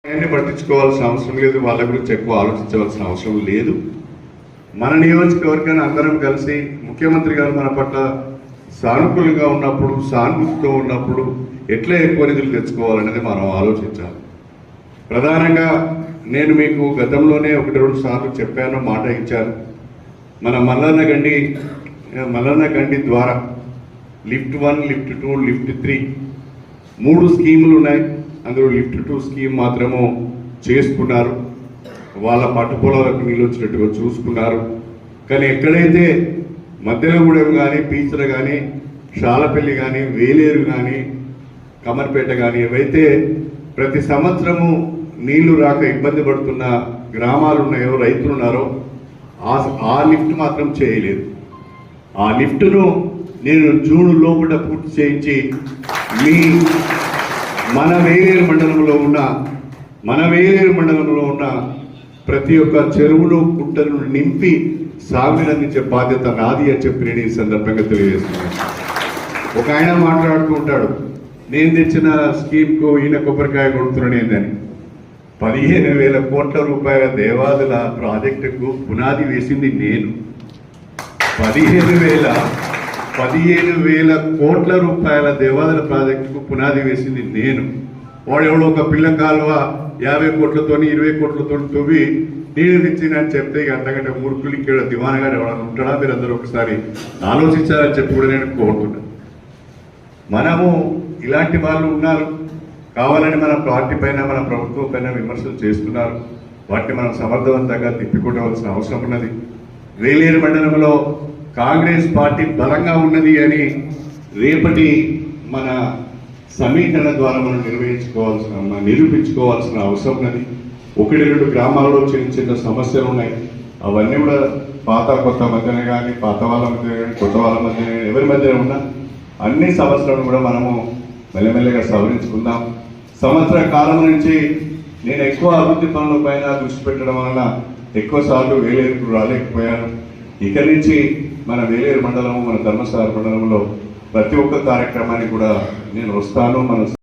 అన్ని పట్టించుకోవాల్సిన అవసరం లేదు, వాళ్ళ గురించి ఎక్కువ ఆలోచించవలసిన అవసరం లేదు. మన నియోజకవర్గాన్ని అందరం కలిసి ముఖ్యమంత్రి గారు మన పట్ల సానుకూలంగా ఉన్నప్పుడు, సానుభూతితో ఉన్నప్పుడు ఎట్లా ఎక్కువ నిధులు తెచ్చుకోవాలనేది మనం ఆలోచించాలి. ప్రధానంగా నేను మీకు గతంలోనే 1-2 సార్లు చెప్పాను, మాట ఇచ్చాను. మన మల్లన్న గండి ద్వారా లిఫ్ట్ 1, లిఫ్ట్ 2, లిఫ్ట్ 3 3 స్కీములు ఉన్నాయి. అందులో లిఫ్ట్ 2 స్కీమ్ మాత్రము చేసుకున్నారు, వాళ్ళ పట్టుపొలాలకు నీళ్ళు వచ్చినట్టుగా చూసుకున్నారు. కానీ ఎక్కడైతే మధ్యలగూడెం కానీ, పీచర కానీ, షాలపల్లి కానీ, వేలేరు కానీ, కమర్పేట కానీ ఏవైతే ప్రతి సంవత్సరము నీళ్లు రాక ఇబ్బంది పడుతున్న గ్రామాలు ఉన్నాయో, రైతులు ఉన్నారో ఆ లిఫ్ట్ మాత్రం చేయలేదు. ఆ లిఫ్ట్ను నేను జూన్ లోపల పూర్తి చేయించి మన వేలేరు మండలంలో ఉన్న ప్రతి ఒక్క చెరువును, గుట్టలను నింపి సాగునందించే బాధ్యత నాది అని చెప్పి నేను ఈ సందర్భంగా తెలియజేస్తున్నాను. ఒక ఆయన మాట్లాడుతూ ఉంటాడు, నేను తెచ్చిన స్కీమ్కు ఈయన కొబ్బరికాయ కొడుతున్నాను ఏందని. 15,000 కోట్ల రూపాయల దేవాదుల ప్రాజెక్టుకు పునాది వేసింది నేను. 15,000 కోట్ల రూపాయల దేవాదుల ప్రాజెక్టుకు పునాది వేసింది నేను. వాడు ఎవడో ఒక పిల్ల కాలువ 50 కోట్లతోని 20 కోట్లతో తవ్వి నీళ్ళు తెచ్చిందని చెప్తే అంతకంటే మూర్ఖులు ఇక్కడ దివానగా ఎవడన్నా ఉంటాడా? మీరు అందరూ ఒకసారి ఆలోచించాలని చెప్పి కూడా నేను కోరుతున్నాను. మనము ఇలాంటి వాళ్ళు ఉన్నారు, కావాలని మన పార్టీ పైన, మన ప్రభుత్వం పైన విమర్శలు చేస్తున్నారు. వాటిని మనం సమర్థవంతంగా తిప్పికొట్టవలసిన అవసరం ఉన్నది. వేలేరు మండలంలో కాంగ్రెస్ పార్టీ బలంగా ఉన్నది అని రేపటి మన సమీకరణ ద్వారా మనం నిరూపించుకోవాల్సిన అవసరం ఉన్నది. 1-2 గ్రామాల్లో చిన్న సమస్యలు ఉన్నాయి. అవన్నీ కూడా పాత కొత్త మధ్యనే కానీ, పాత వాళ్ళ మధ్య కానీ, కొత్త వాళ్ళ మధ్య ఎవరి మధ్య ఉన్నా అన్ని సమస్యలను కూడా మనము మెల్లమెల్లగా సవరించుకుందాం. సంవత్సర కాలం నుంచి నేను ఎక్కువ అభివృద్ధి పనుల పైన దృష్టి పెట్టడం వలన ఎక్కువ సార్లు వేలేరుకు రాలేకపోయాను. ఇక నుంచి మన వేలేరు మండలము, మన ధర్మసాగర్ మండలంలో ప్రతి ఒక్క కార్యక్రమానికి కూడా నేను వస్తాను. మన